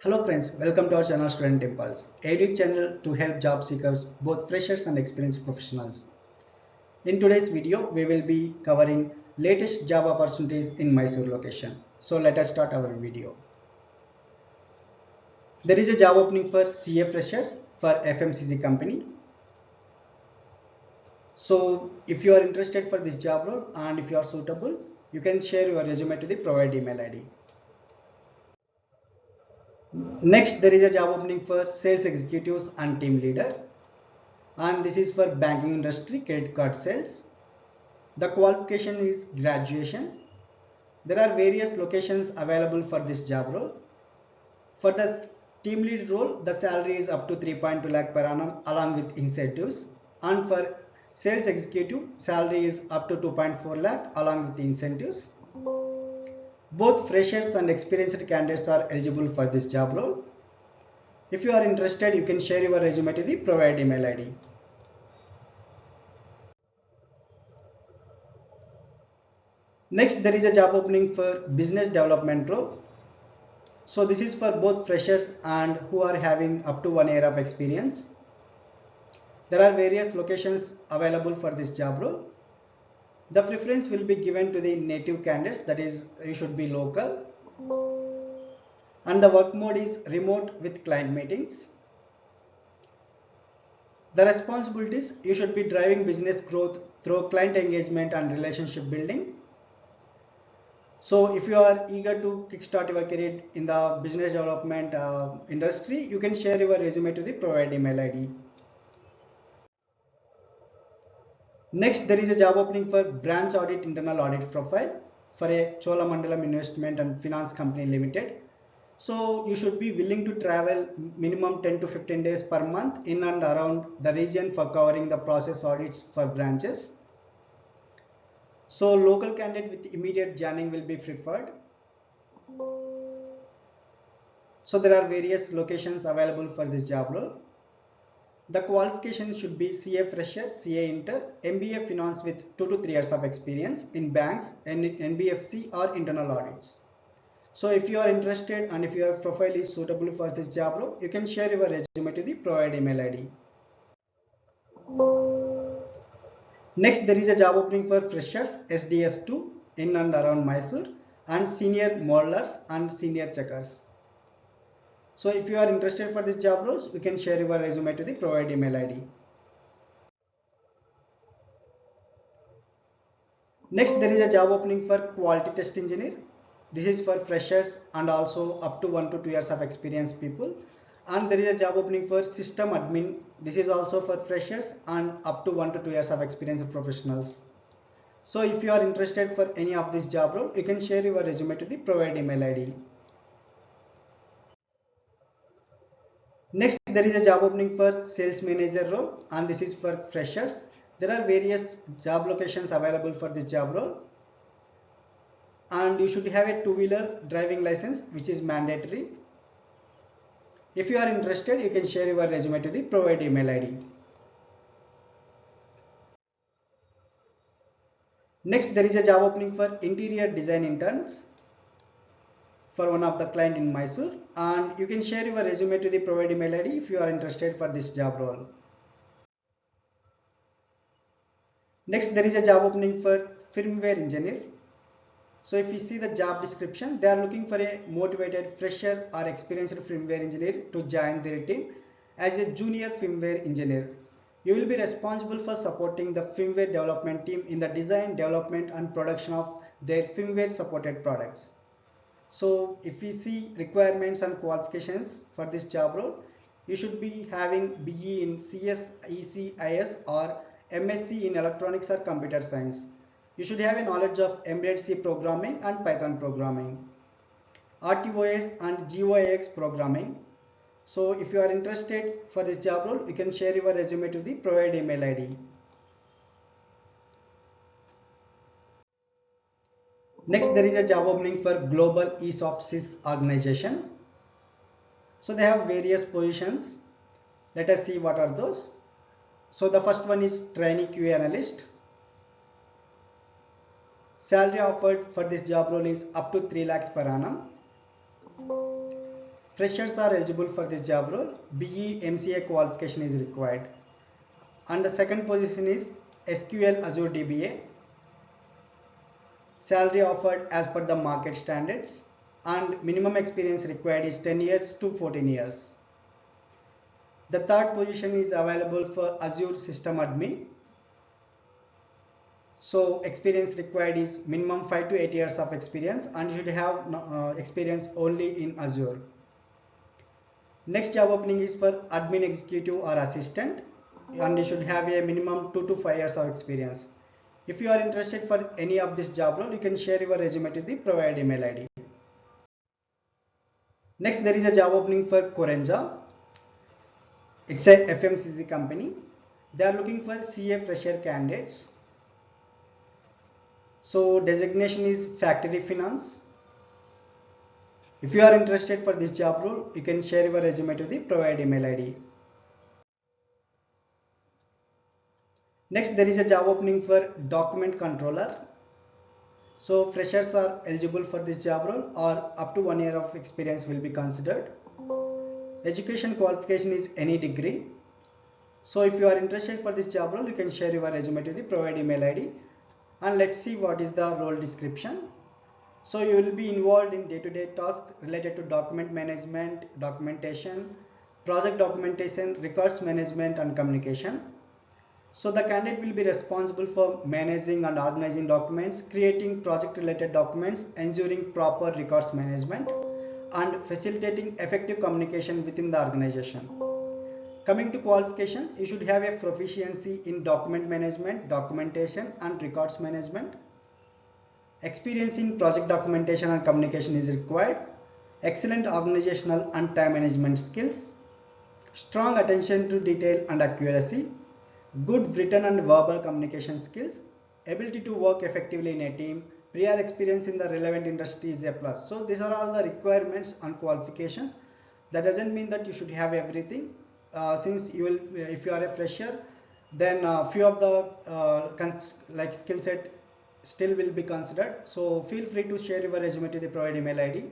Hello friends, welcome to our channel Student Impulse, a unique channel to help job seekers, both freshers and experienced professionals. In today's video, we will be covering latest job opportunities in Mysore location. So let us start our video. There is a job opening for CA freshers for FMCG company. So if you are interested for this job role and if you are suitable, you can share your resume to the provided email ID. Next, there is a job opening for sales executives and team leader. And this is for banking industry credit card sales. The qualification is graduation. There are various locations available for this job role. For the team lead role, the salary is up to 3.2 lakh per annum along with incentives, and for sales executive, salary is up to 2.4 lakh along with the incentives. Both freshers and experienced candidates are eligible for this job role. If you are interested, you can share your resume to the provided email ID. Next, there is a job opening for business development role. So this is for both freshers and who are having up to 1 year of experience. There are various locations available for this job role. The preference will be given to the native candidates, that is, you should be local. And the work mode is remote with client meetings. The responsibilities, you should be driving business growth through client engagement and relationship building. So if you are eager to kickstart your career in the business development industry, you can share your resume to the provided email ID. Next, there is a job opening for branch audit internal audit profile for a Cholamandalam Investment and Finance Company Limited. So you should be willing to travel minimum 10 to 15 days per month in and around the region for covering the process audits for branches. So local candidate with immediate joining will be preferred. So there are various locations available for this job role. The qualification should be CA fresher, CA inter, MBA finance with 2 to 3 years of experience in banks and NBFC or internal audits. So if you are interested and if your profile is suitable for this job role, you can share your resume to the provided email ID. Next, there is a job opening for freshers SDS2 in and around Mysore and senior modelers and senior checkers. So if you are interested for this job roles, you can share your resume to the provided email ID. Next, there is a job opening for quality test engineer. This is for freshers and also up to 1 to 2 years of experience people. And there is a job opening for system admin. This is also for freshers and up to 1 to 2 years of experience of professionals. So if you are interested for any of this job role, you can share your resume to the provided email ID. Next, there is a job opening for sales manager role, and this is for freshers. There are various job locations available for this job role, and you should have a two-wheeler driving license, which is mandatory. If you are interested, you can share your resume to the provided email ID. Next, there is a job opening for interior design interns for one of the client in Mysore, and you can share your resume to the provided email ID if you are interested for this job role. Next, there is a job opening for firmware engineer. So if you see the job description, they are looking for a motivated fresher or experienced firmware engineer to join their team as a junior firmware engineer. You will be responsible for supporting the firmware development team in the design, development and production of their firmware supported products. So if we see requirements and qualifications for this job role, you should be having BE in CS, ECIS or MSc in electronics or computer science. You should have a knowledge of embedded C programming and Python programming, RTOS and GUIX programming. So if you are interested for this job role, you can share your resume to the provided email ID. Next, there is a job opening for Global eSoft Sys organization. So they have various positions. Let us see what are those. So the first one is trainee QA analyst. Salary offered for this job role is up to 3 lakhs per annum. freshers are eligible for this job role. BE MCA qualification is required. And the second position is SQL Azure DBA. Salary offered as per the market standards, and minimum experience required is 10 years to 14 years. The third position is available for Azure System Admin. So experience required is minimum 5 to 8 years of experience, and you should have experience only in Azure. Next job opening is for admin executive or assistant, and you should have a minimum 2 to 5 years of experience. If you are interested for any of this job role, you can share your resume to the provided email ID. Next, there is a job opening for Korenja. It's a FMCG company. They are looking for CA fresher candidates. So designation is factory finance. If you are interested for this job role, you can share your resume to the provided email ID. Next, there is a job opening for document controller. So freshers are eligible for this job role, or up to 1 year of experience will be considered. Education qualification is any degree. So if you are interested for this job role, you can share your resume to the provided email ID. And let's see what is the role description. So you will be involved in day-to-day tasks related to document management, documentation, project documentation, records management and communication. So the candidate will be responsible for managing and organizing documents, creating project related documents, ensuring proper records management, and facilitating effective communication within the organization. Coming to qualifications, you should have a proficiency in document management, documentation and records management. Experience in project documentation and communication is required. Excellent organizational and time management skills. Strong attention to detail and accuracy. Good written and verbal communication skills. Ability to work effectively in a team. Prior experience in the relevant industry is a plus. So these are all the requirements and qualifications. That doesn't mean that you should have everything. Since you will, if you are a fresher, then few of the skill set still will be considered. So feel free to share your resume to the provided email ID.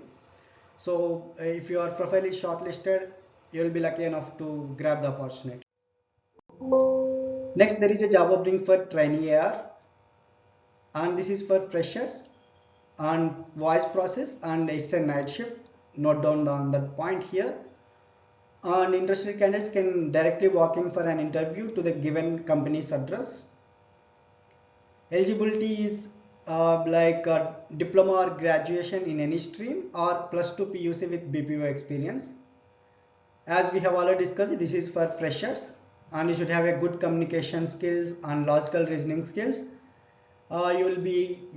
So if your profile is shortlisted, you will be lucky enough to grab the opportunity. Next, there is a job opening for trainee AR, and this is for freshers and voice process, and it's a night shift. Note down on that point here. And interested candidates can directly walk in for an interview to the given company's address. Eligibility is like a diploma or graduation in any stream, or +2 PUC with BPO experience. As we have already discussed, this is for freshers, and you should have a good communication skills and logical reasoning skills. You will be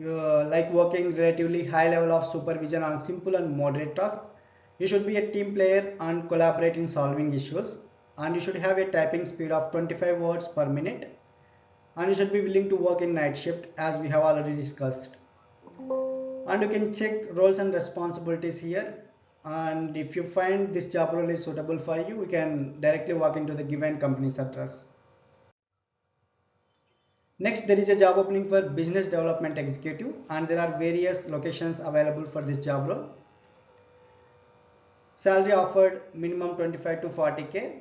like working relatively high level of supervision on simple and moderate tasks. You should be a team player and collaborate in solving issues, and you should have a typing speed of 25 words per minute, and you should be willing to work in night shift as we have already discussed. And you can check roles and responsibilities here, and if you find this job role is suitable for you, you can directly walk into the given company's address. Next, there is a job opening for business development executive, and there are various locations available for this job role. Salary offered minimum 25 to 40k.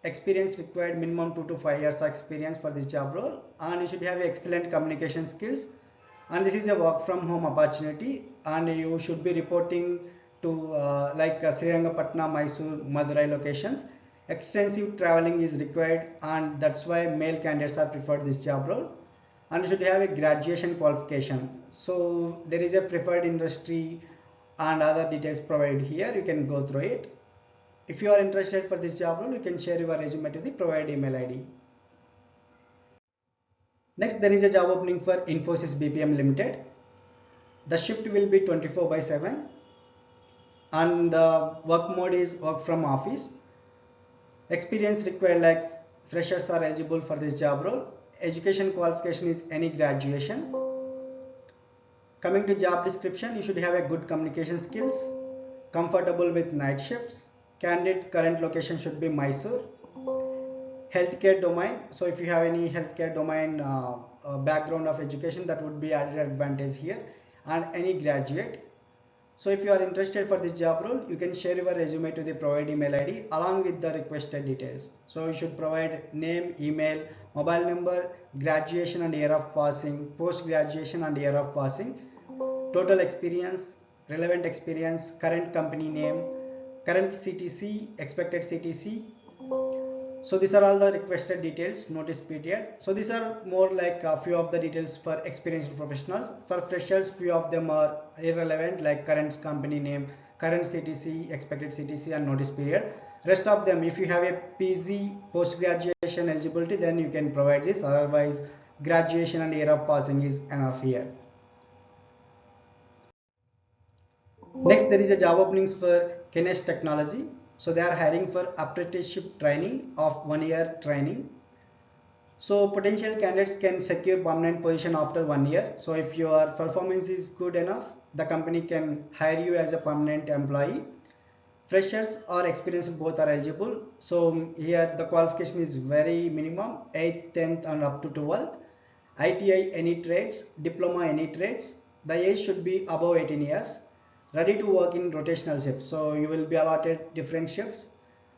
Experience required minimum 2 to 5 years of experience for this job role, and you should have excellent communication skills. And this is a work from home opportunity, and you should be reporting to Srirangapatna, Mysore, Madurai locations. Extensive traveling is required, and that's why male candidates are preferred this job role. And you should have a graduation qualification. So there is a preferred industry and other details provided here. You can go through it. If you are interested for this job role, you can share your resume to the provided email ID. Next, there is a job opening for Infosys BPM Limited. The shift will be 24/7, and the work mode is work from office. Experience required, like freshers are eligible for this job role. Education qualification is any graduation. Coming to job description, you should have a good communication skills, comfortable with night shifts. Candidate current location should be Mysore. Healthcare domain, so if you have any healthcare domain background of education, that would be added advantage here, and any graduate. So if you are interested for this job role, you can share your resume to the provided email ID along with the requested details. So you should provide name, email, mobile number, graduation and year of passing, post graduation and year of passing, total experience, relevant experience, current company name, current CTC, expected CTC. So these are all the requested details, notice period. So these are more like a few of the details for experienced professionals. For freshers, few of them are irrelevant, like current company name, current CTC, expected CTC and notice period. Rest of them, if you have a PG, post graduation eligibility, then you can provide this. Otherwise, graduation and year of passing is enough here. Next, there is a job openings for Kenes Technology. So they are hiring for apprenticeship training of 1 year training. So potential candidates can secure permanent position after 1 year. So if your performance is good enough, the company can hire you as a permanent employee. Freshers or experienced both are eligible. So here the qualification is very minimum, 8th, 10th and up to 12th. ITI any trades, diploma any trades. The age should be above 18 years. Ready to work in rotational shifts. So you will be allotted different shifts.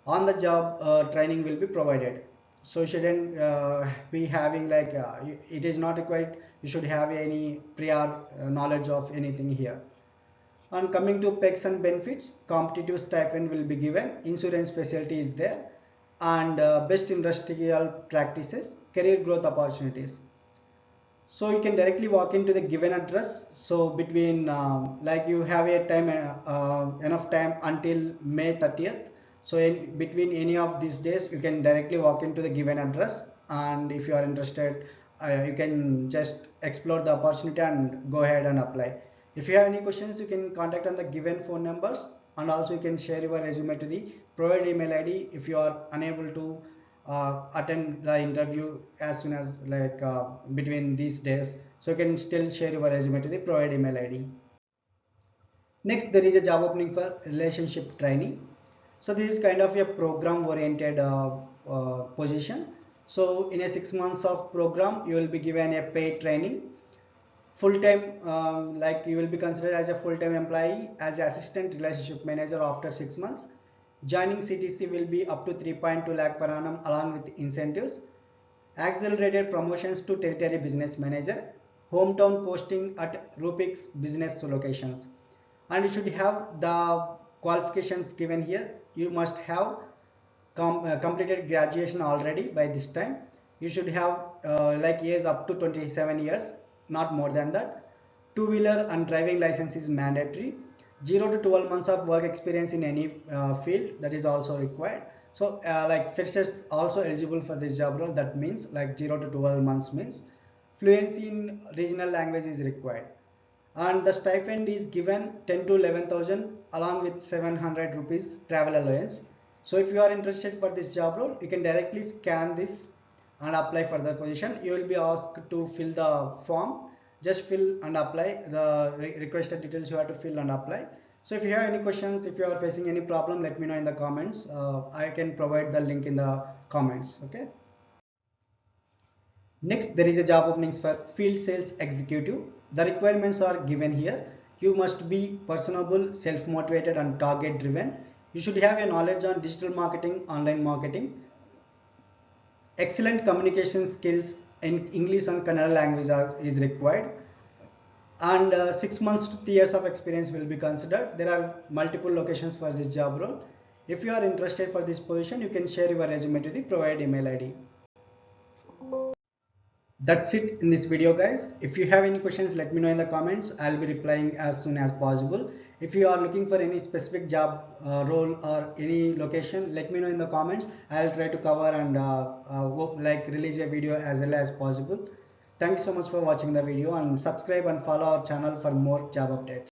On the job training will be provided. So you shouldn't be having like it is not required. You should have any prior knowledge of anything here. And coming to perks and benefits, competitive stipend will be given, insurance facility is there, and best industrial practices, career growth opportunities. So you can directly walk into the given address. So between like you have a time enough time until May 30th. So in between any of these days, you can directly walk into the given address, and if you are interested, you can just explore the opportunity and go ahead and apply. If you have any questions, you can contact on the given phone numbers, and also you can share your resume to the provided email ID if you are unable to attend the interview as soon as like between these days. So you can still share your resume to the provided email ID. Next, there is a job opening for relationship training. So this is kind of a program oriented position. So in a 6 months of program, you will be given a paid training. Full time, like you will be considered as a full-time employee as assistant relationship manager after 6 months. Joining CTC will be up to 3.2 lakh per annum along with incentives. Accelerated promotions to territory business manager. Hometown posting at Rupix business locations. And you should have the qualifications given here. You must have completed graduation already by this time. You should have like years up to 27 years, not more than that. Two-wheeler and driving license is mandatory. 0 to 12 months of work experience in any field, that is also required. So like freshers also eligible for this job role. That means like 0 to 12 months means fluency in regional language is required. And the stipend is given 10 to 11,000 along with 700 rupees travel allowance. So if you are interested for this job role, you can directly scan this and apply for the position. You will be asked to fill the form. Just fill and apply the requested details. You have to fill and apply. So if you have any questions, if you are facing any problem, let me know in the comments. I can provide the link in the comments. Okay. Next, there is a job openings for field sales executive. The requirements are given here. You must be personable, self-motivated and target driven. You should have a knowledge on digital marketing, online marketing. Excellent communication skills in English and Kannada language is required. And 6 months to 3 years of experience will be considered. There are multiple locations for this job role. If you are interested for this position, you can share your resume to the provided email ID. That's it in this video, guys. If you have any questions, let me know in the comments. I'll be replying as soon as possible. If you are looking for any specific job role or any location, let me know in the comments. I'll try to cover and like release a video as well as possible. Thank you so much for watching the video, and subscribe and follow our channel for more job updates.